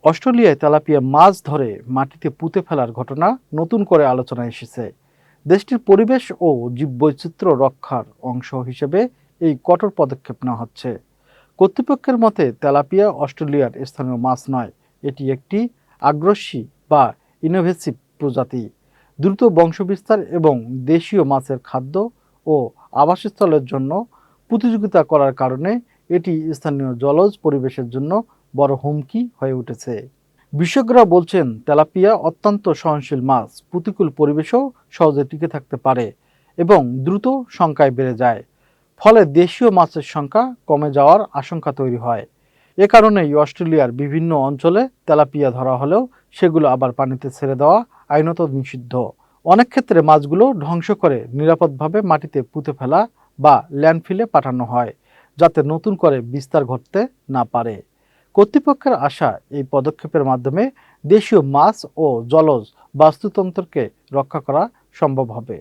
অস্ট্রেলিয়ায় তেলাপিয়া মাছ ধরে মাটিতে পুঁতে ফেলার ঘটনা নতুন করে আলোচনায় এসেছে। দেশটির পরিবেশ ও জীববৈচিত্র্য রক্ষার অংশ হিসেবে এই কঠোর পদক্ষেপ নেওয়া হচ্ছে। কর্তৃপক্ষের মতে তেলাপিয়া অস্ট্রেলিয়ার স্থানীয় মাছ নয়, এটি একটি আগ্রাসী বা ইনোভেসিভ প্রজাতি। দ্রুত বংশবিস্তার এবং দেশীয় মাছের খাদ্য ও আবাসস্থলের জন্য প্রতিযোগিতা করার কারণে এটি স্থানীয় জলজ পরিবেশের জন্য বড় হুমকি হয়ে উঠেছে। বিশেষজ্ঞরা বলছেন তেলাপিয়া অত্যন্ত সহনশীল মাছ, প্রতিকূল পরিবেশেও সহজে টিকে থাকতে পারে এবং দ্রুত সংখ্যায় বেড়ে যায়। ফলে দেশীয় মাছের সংখ্যা কমে যাওয়ার আশঙ্কা তৈরি হয়। এ কারণেই অস্ট্রেলিয়ার বিভিন্ন অঞ্চলে তেলাপিয়া ধরা হলেও সেগুলো আবার পানিতে ছেড়ে দেওয়া আইনত নিষিদ্ধ। অনেক ক্ষেত্রে মাছগুলো ধ্বংস করে নিরাপদভাবে মাটিতে পুঁতে ফেলা বা ল্যান্ডফিলে পাঠানো হয়, যাতে নতুন করে বিস্তার ঘটতে না পারে। কর্তৃপক্ষের আশা এই পদক্ষেপের মাধ্যমে দেশীয় মাছ ও জলজ বাস্তুতন্ত্রকে রক্ষা করা সম্ভব হবে।